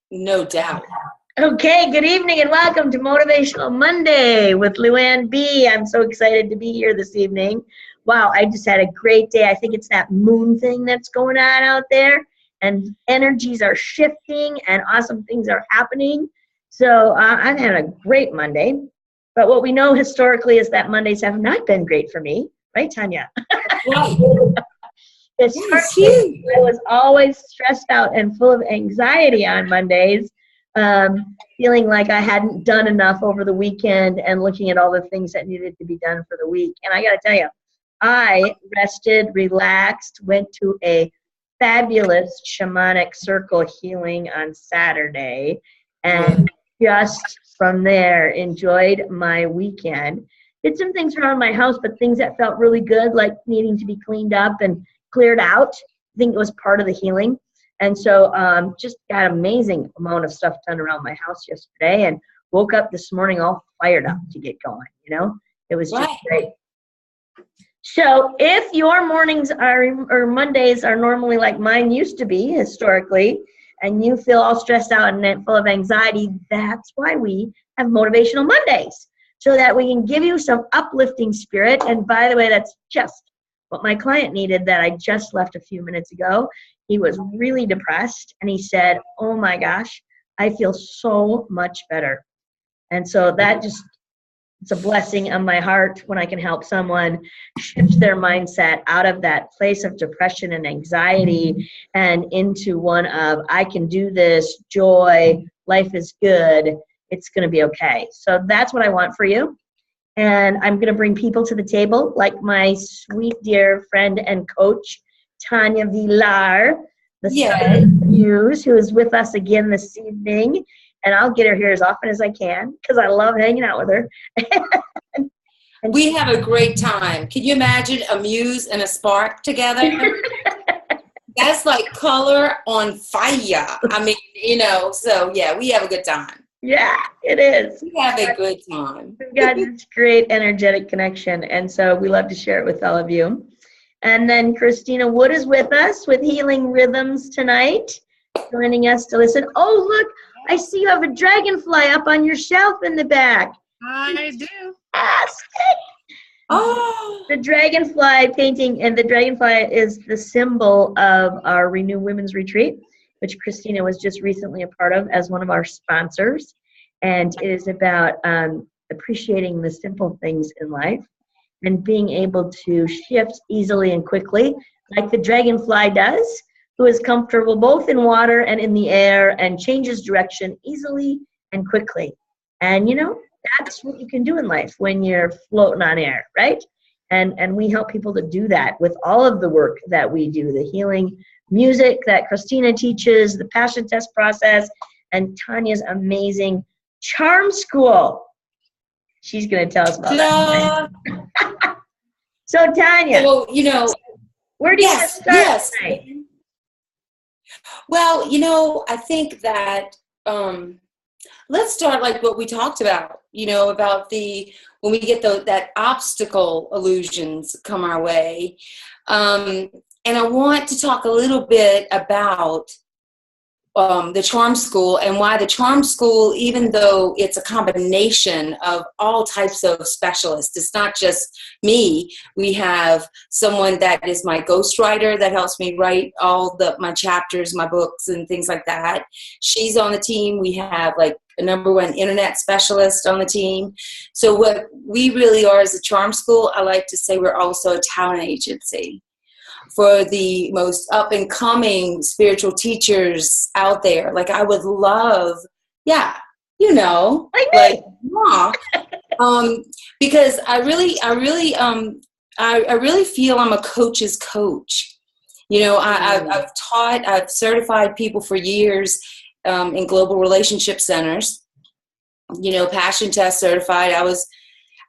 No doubt. Okay, good evening and welcome to Motivational Monday with Luann B. I'm so excited to be here this evening. Wow, I just had a great day. I think it's that moon thing that's going on out there, and energies are shifting and awesome things are happening. So I've had a great Monday. But what we know historically is that Mondays have not been great for me. Right, Tanya? Right. Historically, I was always stressed out and full of anxiety on Mondays. Feeling like I hadn't done enough over the weekend and looking at all the things that needed to be done for the week. And I got to tell you, I rested, relaxed, went to a fabulous shamanic circle healing on Saturday, and just from there enjoyed my weekend. Did some things around my house, but things that felt really good, like needing to be cleaned up and cleared out. I think it was part of the healing. And so just got an amazing amount of stuff done around my house yesterday and woke up this morning all fired up to get going, It was just great. So if your mornings or Mondays are normally like mine used to be historically, and you feel all stressed out and full of anxiety, that's why we have Motivational Mondays, so that we can give you some uplifting spirit. And by the way, that's just what my client needed that I just left a few minutes ago. He was really depressed, and he said, oh my gosh, I feel so much better. And so that it's a blessing on my heart when I can help someone shift their mindset out of that place of depression and anxiety and into one of, I can do this, joy, life is good, it's going to be okay. So that's what I want for you. And I'm going to bring people to the table, like my sweet, dear friend and coach, Tanya Villar, the Southern Muse, who is with us again this evening. And I'll get her here as often as I can because I love hanging out with her. and we have a great time. Can you imagine a muse and a spark together? That's like color on fire. I mean, so yeah, we have a good time. Yeah, it is. We have a good time. We've got this great energetic connection, and so we love to share it with all of you. And then Christina Wood is with us with Healing Rhythms tonight, joining us to listen. Oh, look, I see you have a dragonfly up on your shelf in the back. I do. Oh, the dragonfly painting, and the dragonfly is the symbol of our Renew Women's Retreat, which Christina was just recently a part of as one of our sponsors. And it is about appreciating the simple things in life and being able to shift easily and quickly, like the dragonfly does, who is comfortable both in water and in the air and changes direction easily and quickly. And, that's what you can do in life when you're floating on air, right? And we help people to do that with all of the work that we do, the healing music that Christina teaches, the passion test process, and Tanya's amazing charm school. She's going to tell us about that. So Tanya, where do you start tonight? Well, I think that let's start like what we talked about, about when we get that obstacle illusions come our way. And I want to talk a little bit about the Charm School and why the Charm School, even though it's a combination of all types of specialists, it's not just me. We have someone that is my ghostwriter that helps me write all my chapters, my books, and things like that. She's on the team. We have like a #1 internet specialist on the team. So what we really are as a Charm School, I like to say we're also a talent agency for the most up-and-coming spiritual teachers out there. Like I would love, because I really feel I'm a coach's coach. I've certified people for years in global relationship centers. Passion test certified.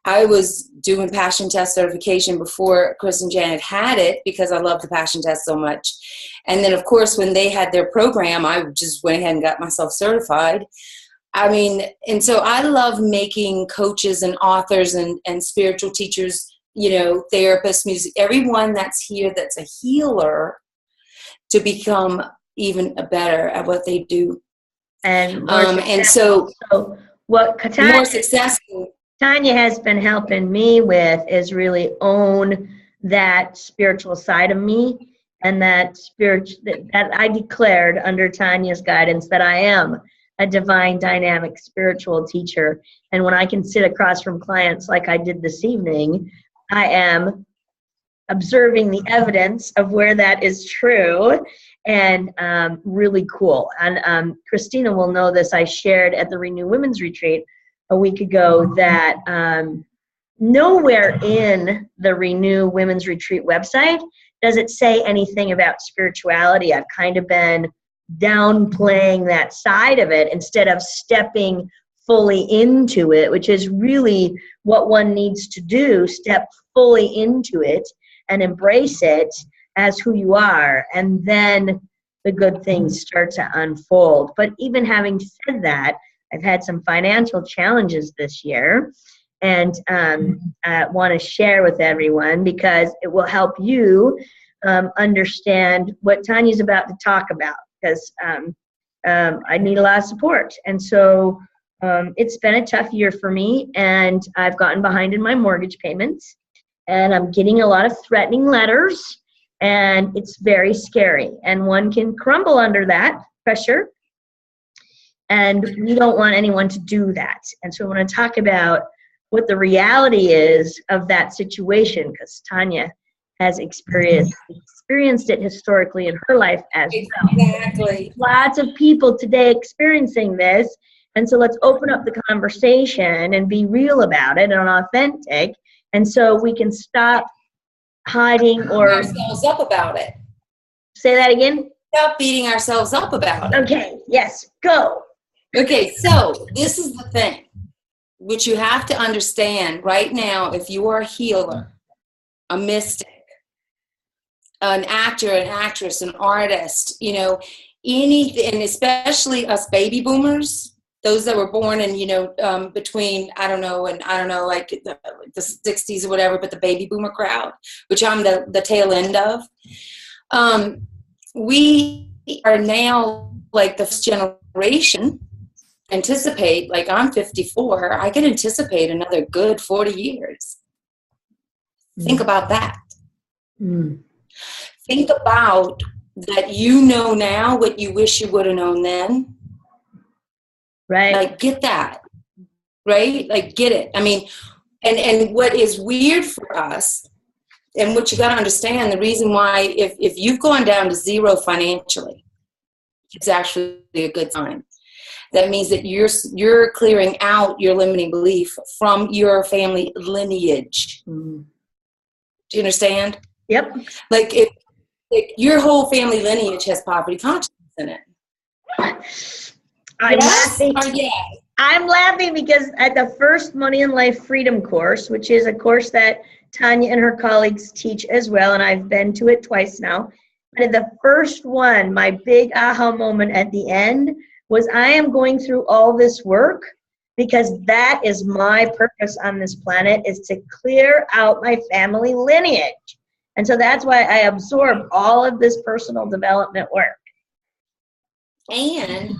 I was doing passion test certification before Chris and Janet had it because I love the passion test so much. And then, of course, when they had their program, I just went ahead and got myself certified. And so I love making coaches and authors and spiritual teachers, therapists, music, everyone that's here that's a healer to become even better at what they do And more And successful. so So what more successful. Tanya has been helping me with is really own that spiritual side of me, and that that I declared under Tanya's guidance that I am a divine dynamic spiritual teacher. And when I can sit across from clients like I did this evening, I am observing the evidence of where that is true, and really cool. And Christina will know this. I shared at the Renew Women's Retreat a week ago that nowhere in the Renew Women's Retreat website does it say anything about spirituality. I've kind of been downplaying that side of it instead of stepping fully into it, which is really what one needs to do. Step fully into it and embrace it as who you are, and then the good things start to unfold. But even having said that, I've had some financial challenges this year, and I want to share with everyone because it will help you understand what Tanya's about to talk about, because I need a lot of support. And so it's been a tough year for me, and I've gotten behind in my mortgage payments, and I'm getting a lot of threatening letters, and it's very scary, and one can crumble under that pressure, and we don't want anyone to do that. And so I want to talk about what the reality is of that situation, because Tanya has experienced it historically in her life as well. Exactly. Lots of people today experiencing this, and so let's open up the conversation and be real about it and authentic, and so we can stop hiding or ourselves up about it. Say that again? Stop beating ourselves up about it. Okay, yes, go. Okay, so this is the thing, which you have to understand right now. If you are a healer, a mystic, an actor, an actress, an artist, you know, anything, and especially us baby boomers, those that were born in, you know, between, I don't know, like the 60s or whatever, but the baby boomer crowd, which I'm the tail end of. We are now like the first generation. Anticipate, like I'm 54, I can anticipate another good 40 years. Think about that. Think about that. You know now what you wish you would have known then. Right. Like, get that. Right? Like, get it. I mean, and what is weird for us, and what you got to understand, the reason why, if you've gone down to zero financially, it's actually a good sign. That means that you're clearing out your limiting belief from your family lineage. Do you understand? Yep. Like if your whole family lineage has poverty consciousness in it. I'm laughing because at the first Money in Life Freedom course, which is a course that Tanya and her colleagues teach as well, and I've been to it twice now. But at the first one, my big aha moment at the end was, I am going through all this work because that is my purpose on this planet, is to clear out my family lineage. And so that's why I absorb all of this personal development work. And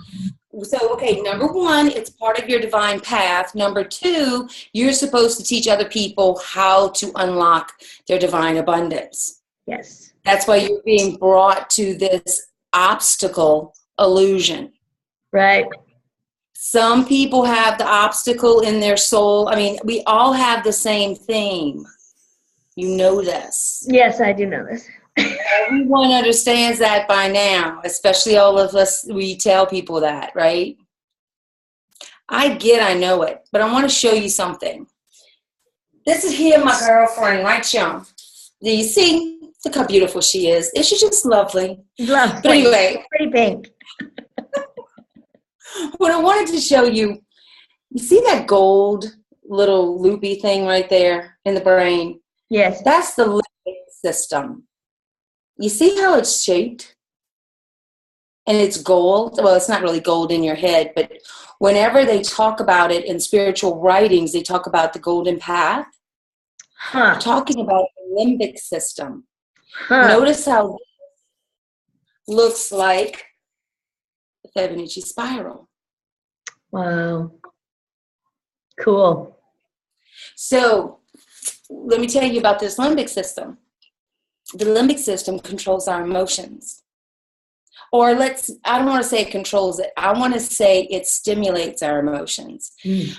so, okay, number one, it's part of your divine path. Number two, you're supposed to teach other people how to unlock their divine abundance. Yes. That's why you're being brought to this obstacle illusion. Right. Some people have the obstacle in their soul. I mean, we all have the same theme. You know this. Yes, I do know this. Everyone understands that by now, especially all of us. We tell people that, right? I know it, but I want to show you something. This is here, my girlfriend, right, Sean? Do you see? Look how beautiful she is. Isn't she just lovely? Lovely. But anyway. Pretty pink. What I wanted to show you, you see that gold little loopy thing right there in the brain? Yes. That's the limbic system. You see how it's shaped? And it's gold. Well, it's not really gold in your head, but whenever they talk about it in spiritual writings, they talk about the golden path. They're talking about the limbic system. Notice how this looks like the Fibonacci spiral. Wow. Cool. So let me tell you about this limbic system. The limbic system controls our emotions. Or I don't want to say it controls it. I want to say it stimulates our emotions.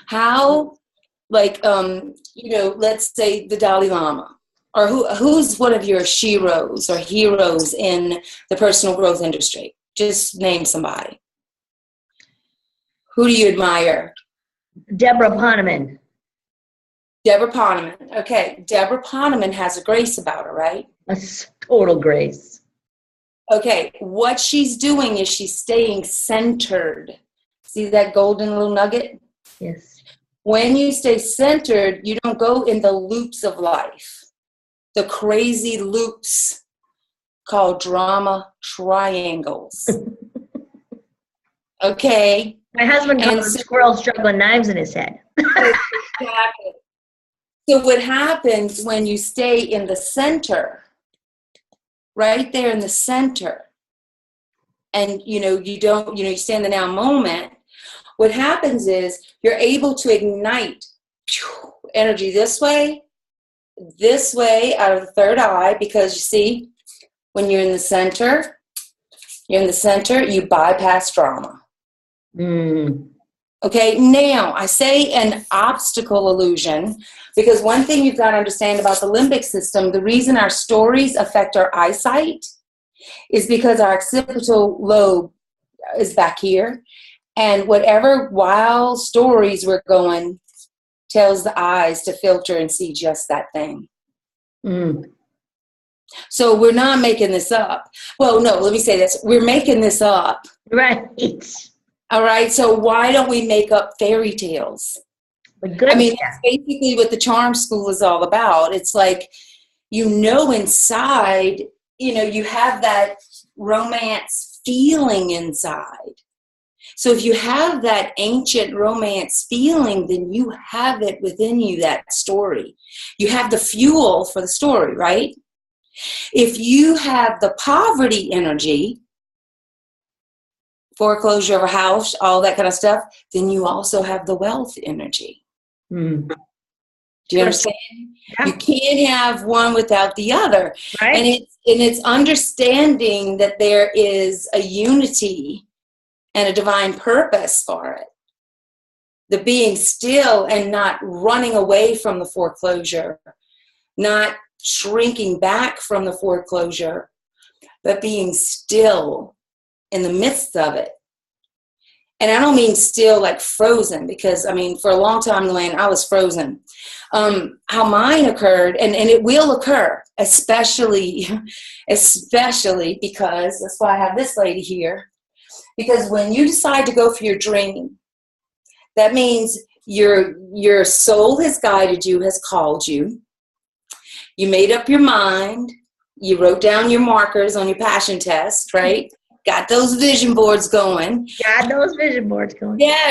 How, like, let's say the Dalai Lama, or who's one of your sheroes or heroes in the personal growth industry? Just name somebody. Who do you admire? Deborah Poneman. Deborah Poneman. Okay, Deborah Poneman has a grace about her, right? A total grace. Okay, what she's doing is she's staying centered. See that golden little nugget? Yes. When you stay centered, you don't go in the loops of life, the crazy loops called drama triangles. Okay? My husband calls them squirrels juggling knives in his head. Exactly. So what happens when you stay in the center, right there in the center, and you stay in the now moment, what happens is you're able to ignite energy this way out of the third eye, because you see, when you're in the center, you bypass drama. Okay, now I say an obstacle illusion because one thing you've got to understand about the limbic system, the reason our stories affect our eyesight is because our occipital lobe is back here, and whatever wild stories we're going tells the eyes to filter and see just that thing. So we're not making this up. Well, no, let me say this. We're making this up. Right. All right, so why don't we make up fairy tales? That's basically what the charm school is all about. It's like, inside, you have that romance feeling inside. So if you have that ancient romance feeling, then you have it within you, that story. You have the fuel for the story, right? If you have the poverty energy, foreclosure of a house, all that kind of stuff, then you also have the wealth energy. Do you understand? Yeah. You can't have one without the other. Right. And it's understanding that there is a unity and a divine purpose for it. The being still and not running away from the foreclosure, not shrinking back from the foreclosure, but being still in the midst of it. And I don't mean still like frozen, because for a long time, Luann, I was frozen. How mine occurred, and it will occur, especially because, that's why I have this lady here, because when you decide to go for your dream, that means your soul has guided you, has called you. You made up your mind. You wrote down your markers on your passion test, right? Got those vision boards going. Yeah,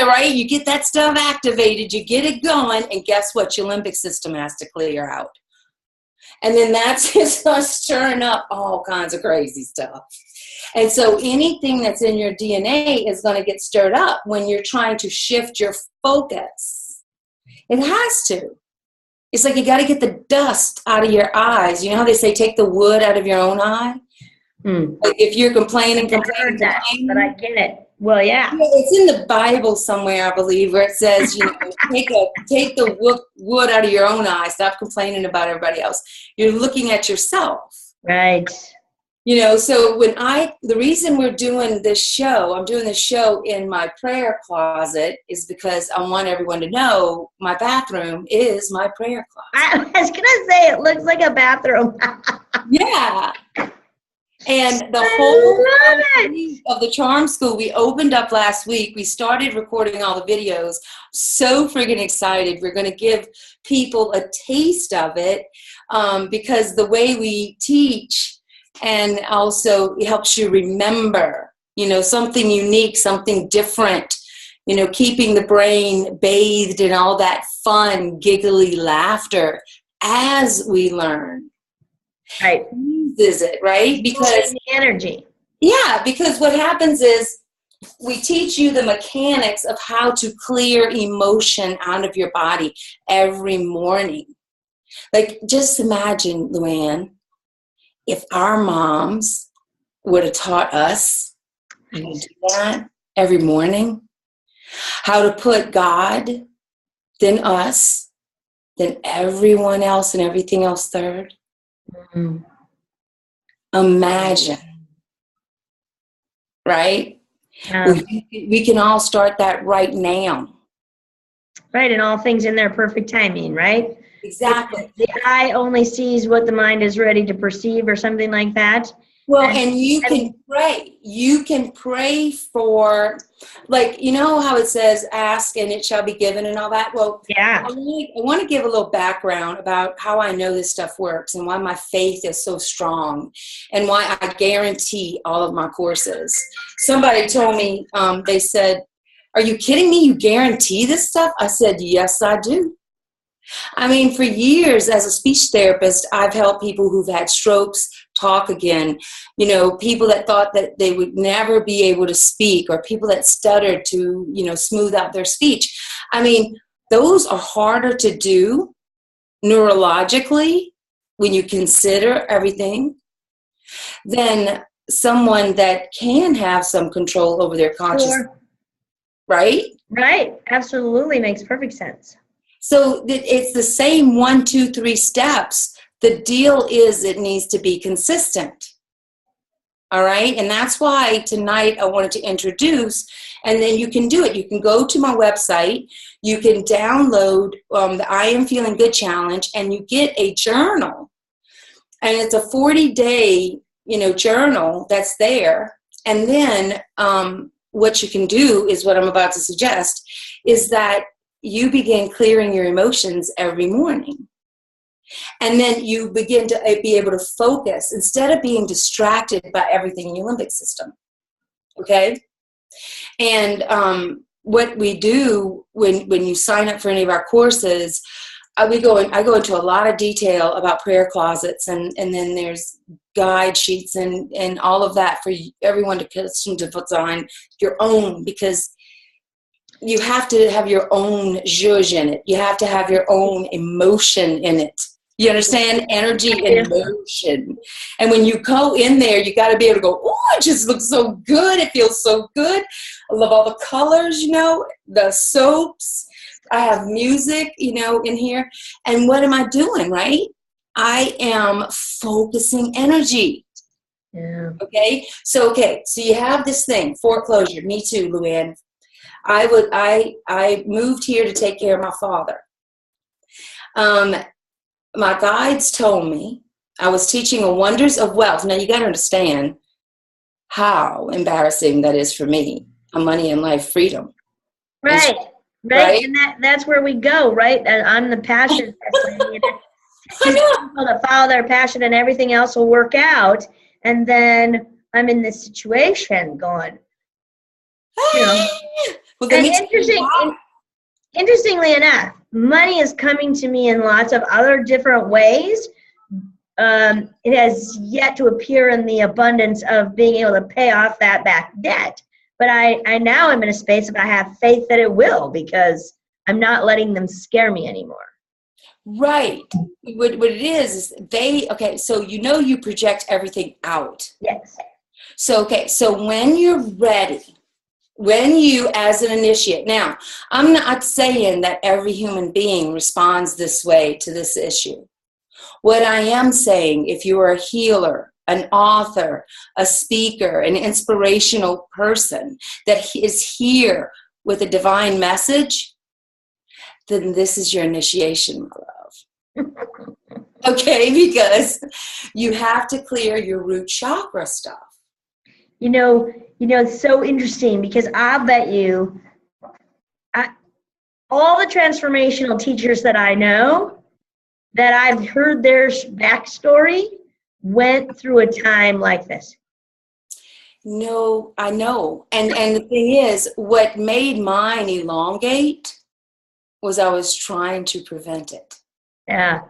right? You get that stuff activated. You get it going. And guess what? Your limbic system has to clear out. And then that's just stirring up all kinds of crazy stuff. And so anything that's in your DNA is going to get stirred up when you're trying to shift your focus. It has to. It's like you got to get the dust out of your eyes. You know how they say take the wood out of your own eye? Like if you're complaining, but I get it. Well, yeah. It's in the Bible somewhere, I believe, where it says, take the wood out of your own eye. Stop complaining about everybody else. You're looking at yourself. Right. So the reason we're doing this show, I'm doing this show in my prayer closet, is because I want everyone to know my bathroom is my prayer closet. I was going to say, it looks like a bathroom. Yeah. And the whole week of the Charm School, we opened up last week. We started recording all the videos. So friggin' excited. We're going to give people a taste of it because the way we teach, and also it helps you remember, something unique, something different, keeping the brain bathed in all that fun, giggly laughter as we learn. Right. Is it right? Because the energy. Yeah, because what happens is we teach you the mechanics of how to clear emotion out of your body every morning. Like, just imagine, Luann, if our moms would have taught us how to do that every morning, how to put God, then us, then everyone else and everything else third. Mm-hmm. Imagine, right? We can all start that right now. Right, and all things in their perfect timing, right? Exactly. The eye only sees what the mind is ready to perceive, or something like that. Well, and you can pray. You can pray for, like, you know how it says, ask and it shall be given and all that? Well, yeah. I want to give a little background about how I know this stuff works and why my faith is so strong and why I guarantee all of my courses. Somebody told me, they said, are you kidding me? You guarantee this stuff? I said, yes, I do. I mean, for years as a speech therapist, I've helped people who've had strokes talk again, you know, people that thought that they would never be able to speak, or people that stuttered to, you know, smooth out their speech. I mean, those are harder to do neurologically when you consider everything than someone that can have some control over their consciousness. Sure. Right? Right. Absolutely. Makes perfect sense. So it's the same 1, 2, 3 steps. The deal is it needs to be consistent. All right. And that's why tonight I wanted to introduce, and then you can do it. You can go to my website. You can download the I Am Feeling Good Challenge, and you get a journal. And it's a 40-day, you know, journal that's there. And then what you can do is what I'm about to suggest is that you begin clearing your emotions every morning. And then you begin to be able to focus instead of being distracted by everything in your limbic system. Okay? And what we do when you sign up for any of our courses, I go into a lot of detail about prayer closets, and then there's guide sheets and all of that for everyone to design your own, because you have to have your own zhuzh in it. You have to have your own emotion in it. You understand? Energy and motion. And when you go in there, you got to be able to go, oh, it just looks so good. It feels so good. I love all the colors, you know, the soaps. I have music, you know, in here. And what am I doing, right? I am focusing energy. Yeah. Okay. So you have this thing, foreclosure. Me too, Luann. I moved here to take care of my father. My guides told me I was teaching a wonders of wealth. Now you got to understand how embarrassing that is for me. A money and life freedom. Right. Right. And that's where we go, right? And I'm the passion. Teach people to follow their passion and everything else will work out. And then I'm in this situation going, you know. Well, and interestingly enough, money is coming to me in lots of other different ways. It has yet to appear in the abundance of being able to pay off that back debt. But I now am in a space of I have faith that it will, because I'm not letting them scare me anymore. Right. What it is so you know you project everything out. Yes. So when you're ready, when you as an initiate, now I'm not saying that every human being responds this way to this issue. What I am saying, if you are a healer, an author, a speaker, an inspirational person that is here with a divine message, then this is your initiation, my love. Okay, because you have to clear your root chakra stuff. You know, it's so interesting, because I'll bet you all the transformational teachers that I know, that I've heard their backstory, went through a time like this. No, I know. And the thing is, what made mine elongate was I was trying to prevent it. Yeah.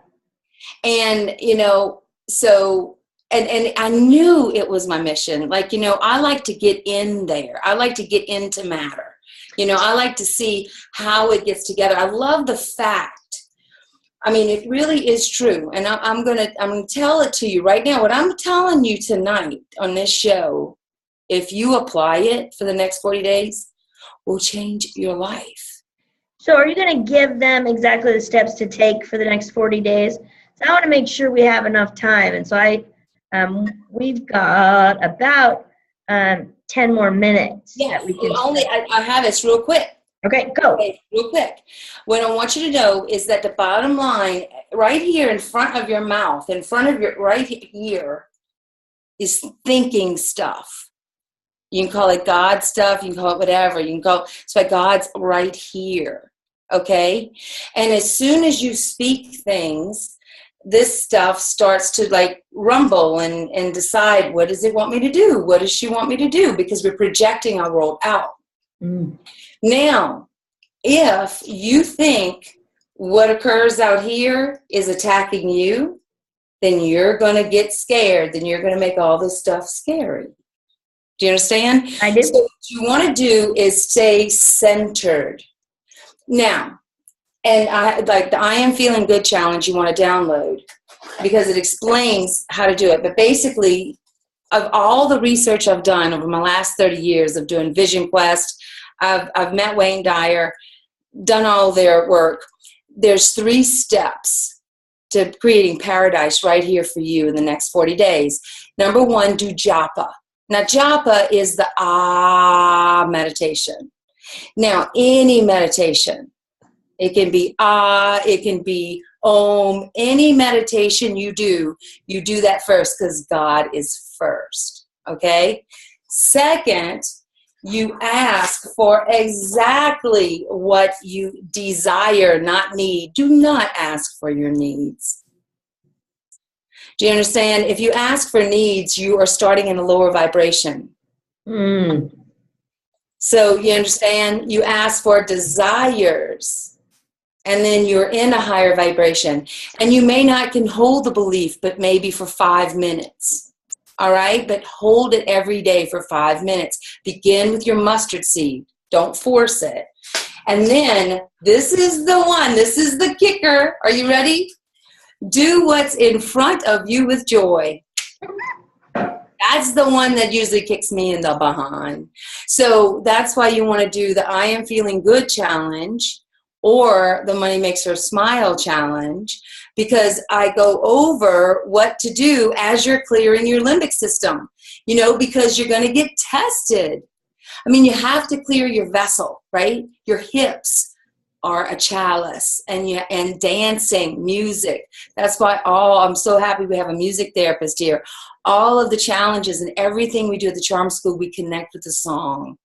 And, you know, so and I knew it was my mission. Like, I like to get in there. I like to get into matter. I like to see how it gets together. I love the fact. I mean, it really is true. And I'm gonna tell it to you right now. What I'm telling you tonight on this show, if you apply it for the next 40 days, will change your life. So are you going to give them exactly the steps to take for the next 40 days? So I want to make sure we have enough time. And so we've got about 10 more minutes. Yes, I have this real quick. Okay, go. Okay, real quick. What I want you to know is that the bottom line, right here in front of your mouth, in front of your, right here, is thinking stuff. You can call it God stuff. You can call it whatever. So God's right here. Okay? And as soon as you speak things, this stuff starts to like rumble and decide, what does it want me to do? What does she want me to do? Because we're projecting our world out. Now, if you think what occurs out here is attacking you, then you're going to get scared. Then you're going to make all this stuff scary. Do you understand? I do. So what you want to do is stay centered. Now, and like the I Am Feeling Good challenge you want to download because it explains how to do it. But basically, of all the research I've done over my last 30 years of doing Vision Quest, I've met Wayne Dyer, done all their work. There's 3 steps to creating paradise right here for you in the next 40 days. Number 1, do japa. Now, japa is the meditation. Now, any meditation, it can be it can be om, any meditation you do that first because God is first, okay? Second, you ask for exactly what you desire, not need. Do not ask for your needs. Do you understand? If you ask for needs, you are starting in a lower vibration. So you understand? You ask for desires, and then you're in a higher vibration. And you may not can hold the belief, but maybe for 5 minutes. All right? But hold it every day for 5 minutes. Begin with your mustard seed. Don't force it. And then this is the one. This is the kicker. Are you ready? Do what's in front of you with joy. That's the one that usually kicks me in the behind. So that's why you want to do the I Am Feeling Good challenge or the Money Makes Her Smile challenge, because I go over what to do as you're clearing your limbic system, because you're going to get tested. I mean, you have to clear your vessel, right? Your hips are a chalice, and dancing, music. That's why I'm so happy we have a music therapist here. All of the challenges and everything we do at the Charm School, we connect with the song.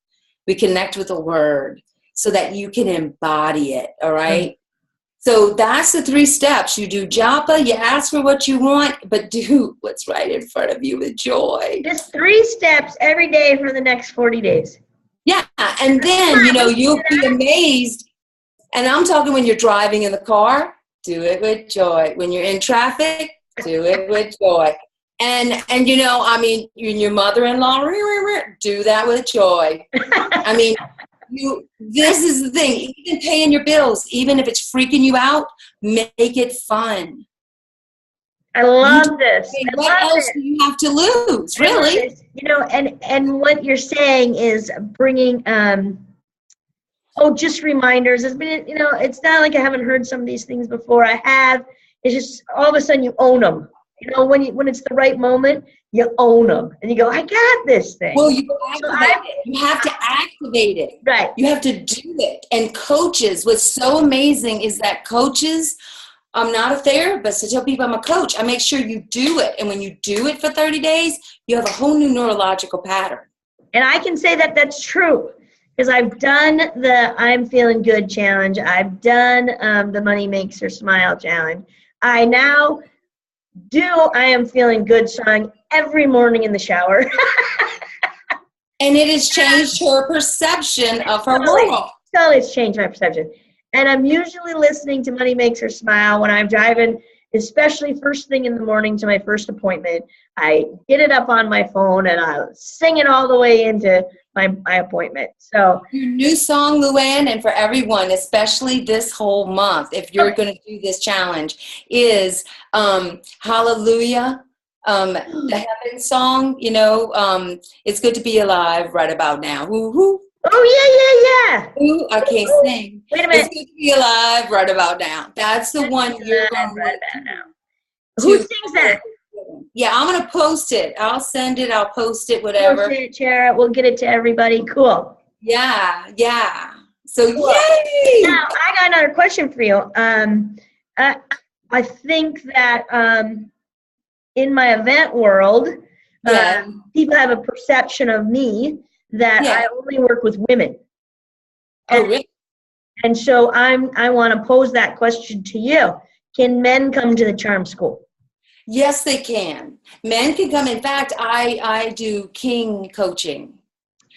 We connect with the word so that you can embody it, all right? So that's the 3 steps. You do japa, you ask for what you want, but do what's right in front of you with joy. Just 3 steps every day for the next 40 days. Yeah, and then, you'll be amazed. And I'm talking when you're driving in the car, do it with joy. When you're in traffic, do it with joy. And your mother-in-law, do that with joy. I mean, this is the thing. Even paying your bills, even if it's freaking you out, make it fun. I love this. What else do you have to lose, really? And what you're saying is bringing just reminders. It's been, it's not like I haven't heard some of these things before. I have. It's just all of a sudden you own them. When it's the right moment, you own them, and you go, I got this thing. Well, you have to activate it. Right. You have to do it. And coaches, what's so amazing is that coaches, I'm not a therapist. I tell people I'm a coach. I make sure you do it. And when you do it for 30 days, you have a whole new neurological pattern. And I can say that that's true. Because I've done the I'm Feeling Good challenge. I've done the Money Makes Her Smile challenge. I now do I Am Feeling Good song every morning in the shower. And it has changed her perception of her world. Totally, it's changed my perception. And I'm usually listening to Money Makes Her Smile when I'm driving especially first thing in the morning to my first appointment. I get it up on my phone and I sing it all the way into my appointment. So your new song, Luann, and for everyone, especially this whole month, if you're going to do this challenge, is Hallelujah. The heaven song, it's good to be alive right about now. Woo-hoo. Oh, yeah. Ooh, I can't sing. Wait a minute. It's good to be alive right about now. That's the one you're going right about now. to. Who sings that? Yeah, I'm going to post it. I'll send it. I'll post it, whatever. Post it, share it. We'll get it to everybody. Cool. Yeah. So, Cool. yay! Now, I got another question for you. I think that in my event world, people have a perception of me that I only work with women. Oh, really? And so I want to pose that question to you. Can men come to the charm school? Yes, they can. Men can come. In fact, I do king coaching.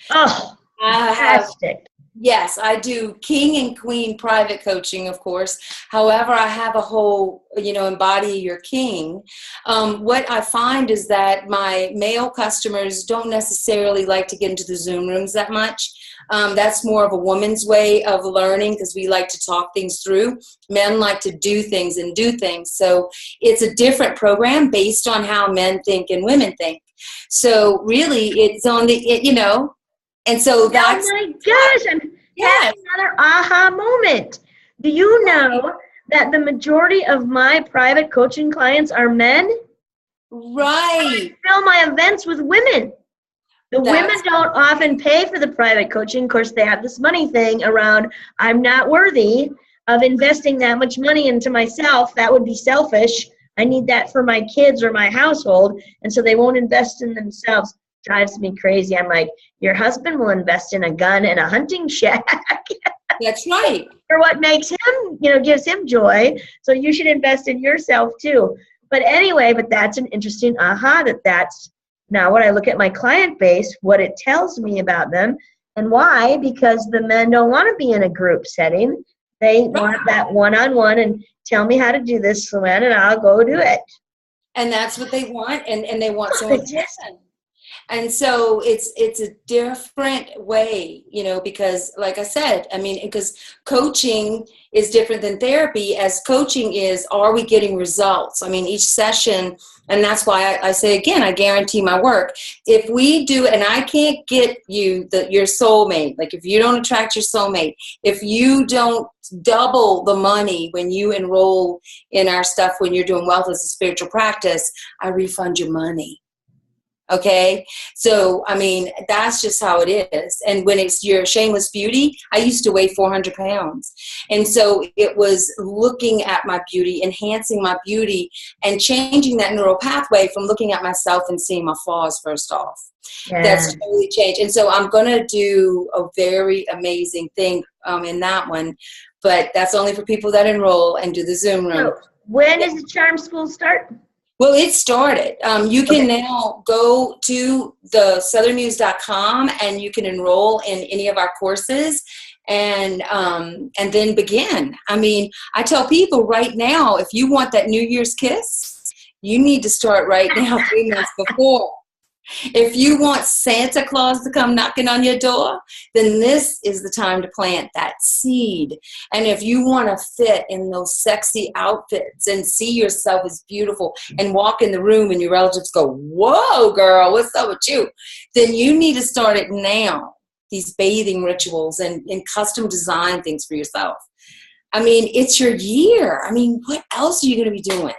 Oh, fantastic. Yes, I do king and queen private coaching, of course. However, I have a whole, embody your king. What I find is that my male customers don't necessarily like to get into the Zoom rooms that much. That's more of a woman's way of learning because we like to talk things through. Men like to do things and do things. So it's a different program based on how men think and women think. So really it's on the, and so that's. Oh my gosh, I'm having another aha moment. Do you know that the majority of my private coaching clients are men? Right. I fill my events with women. The women don't often pay for the private coaching. Of course, they have this money thing around, I'm not worthy of investing that much money into myself. That would be selfish. I need that for my kids or my household. And so they won't invest in themselves. Drives me crazy. I'm like, your husband will invest in a gun and a hunting shack. That's right. For what makes him, gives him joy. So you should invest in yourself too. But anyway, that's an interesting aha that's now when I look at my client base, what it tells me about them and why, because the men don't want to be in a group setting. They want that one-on-one and tell me how to do this, Luann, and I'll go do it. And that's what they want. And they want someone to listen. And so it's a different way, because like I said, because coaching is different than therapy. As coaching is, are we getting results? Each session, and that's why I say, again, I guarantee my work. If we do, and I can't get you your soulmate, like if you don't attract your soulmate, if you don't double the money when you enroll in our stuff, when you're doing wealth as a spiritual practice, I refund your money. Okay. So, that's just how it is. And when it's your shameless beauty, I used to weigh 400 pounds. And so it was looking at my beauty, enhancing my beauty, and changing that neural pathway from looking at myself and seeing my flaws first off. Yeah. That's totally changed. And so I'm going to do a very amazing thing in that one, but that's only for people that enroll and do the Zoom room. So when does the charm school start? Well, it started. You can now go to the southernmuse.com and you can enroll in any of our courses and then begin. I tell people right now, if you want that New Year's kiss, you need to start right now, 3 months before. If you want Santa Claus to come knocking on your door, then this is the time to plant that seed. And if you want to fit in those sexy outfits and see yourself as beautiful and walk in the room and your relatives go, whoa, girl, what's up with you? Then you need to start it now, these bathing rituals and custom design things for yourself. It's your year. What else are you going to be doing?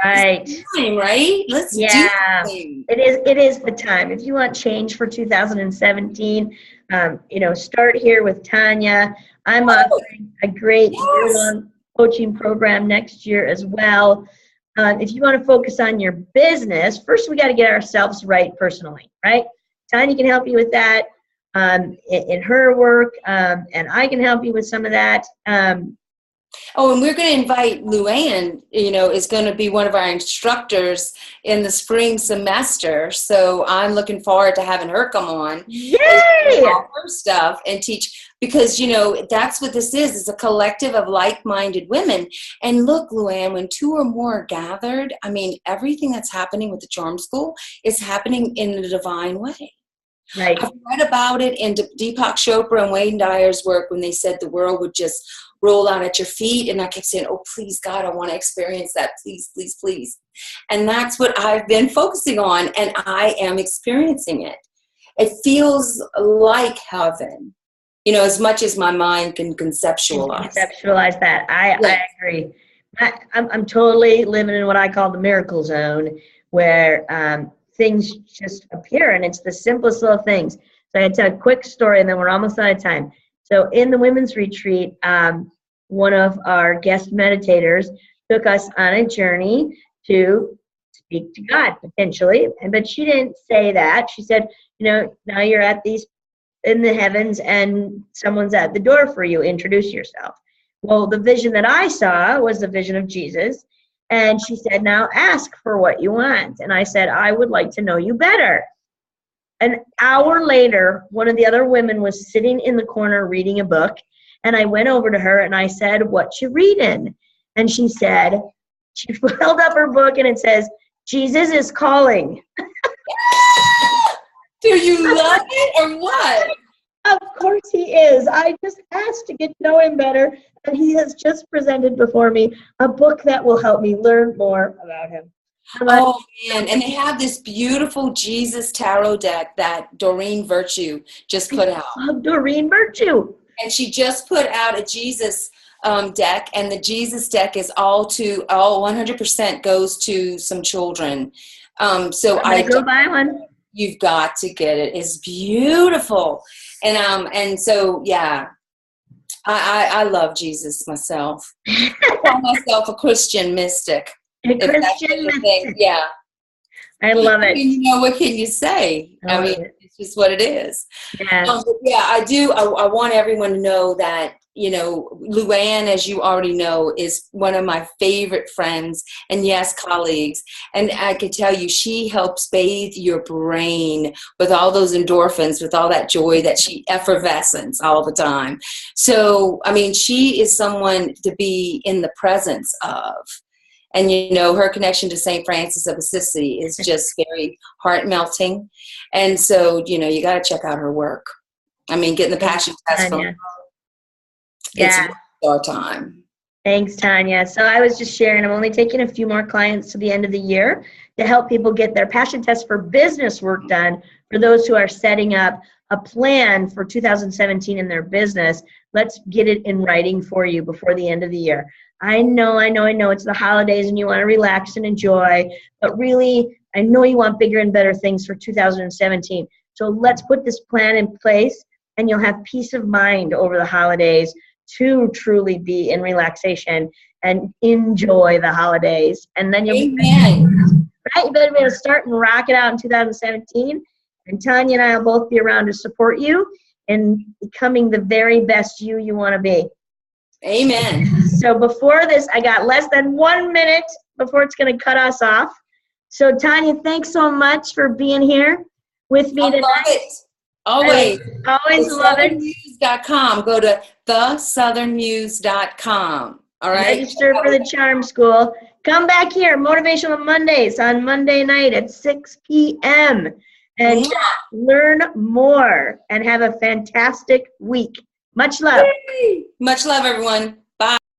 Right. Time, right? Let's do it. It is the time. If you want change for 2017, start here with Tanya. I'm offering a great year-long coaching program next year as well. If you want to focus on your business, first we got to get ourselves right personally, right? Tanya can help you with that in her work, and I can help you with some of that. Oh, and we're going to invite Luann, is going to be one of our instructors in the spring semester. So I'm looking forward to having her come on. Yay! And all her stuff and teach, because, that's what this is. It's a collective of like-minded women. And look, Luann, when two or more are gathered, I mean, everything that's happening with the Charm School is happening in the divine way. Right. I've read about it in Deepak Chopra and Wayne Dyer's work when they said the world would just roll out at your feet. And I kept saying, oh, please, God, I want to experience that. Please, please, please. And that's what I've been focusing on, and I am experiencing it. It feels like heaven, as much as my mind can conceptualize. Conceptualize that. I agree. I'm totally living in what I call the miracle zone, where things just appear, and it's the simplest little things. So I tell a quick story, and then we're almost out of time. So in the women's retreat, one of our guest meditators took us on a journey to speak to God, potentially. But she didn't say that. She said, now you're at these in the heavens, and someone's at the door for you. Introduce yourself. Well, the vision that I saw was the vision of Jesus. And she said, now ask for what you want. And I said, I would like to know you better. An hour later, one of the other women was sitting in the corner reading a book. And I went over to her and I said, what you reading? And she said, she held up her book and it says, Jesus is calling. Do you love it or what? Of course he is. I just asked to get to know him better, and he has just presented before me a book that will help me learn more about him. Oh, man. And they have this beautiful Jesus tarot deck that Doreen Virtue just put out. I love Doreen Virtue. And she just put out a Jesus deck, and the Jesus deck is all 100% goes to some children. So I'm gonna go buy one. You've got to get it. It's beautiful. And so, yeah, I love Jesus myself. I call myself a Christian mystic. A Christian mystic. Yeah. I love it. What can you say? I mean, it's just what it is. Yeah. Yeah, I do. I want everyone to know that, Luann, as you already know, is one of my favorite friends and, yes, colleagues. And I can tell you, she helps bathe your brain with all those endorphins, with all that joy that she effervescence all the time. So, I mean, she is someone to be in the presence of. And, her connection to St. Francis of Assisi is just very heart-melting. And so, you got to check out her work. I mean, getting the passion test from her. Yeah. It's our time. Thanks, Tanya. So I was just sharing, I'm only taking a few more clients to the end of the year to help people get their passion test for business work done for those who are setting up a plan for 2017 in their business. Let's get it in writing for you before the end of the year. I know it's the holidays and you want to relax and enjoy, but really, I know you want bigger and better things for 2017. So let's put this plan in place, and you'll have peace of mind over the holidays to truly be in relaxation and enjoy the holidays. And then you'll be right. You better be able to start and rock it out in 2017. And Tanya and I will both be around to support you in becoming the very best you want to be. Amen. So before this, I got less than 1 minute before it's going to cut us off. So Tanya, thanks so much for being here with me tonight. I love it. Always. Always love it. Southernmuse.com. Go to thesouthernmuse.com. All right. Register for the Charm School. Come back here, Motivational Mondays on Monday night at 6 p.m. and learn more and have a fantastic week. Much love. Much love, everyone.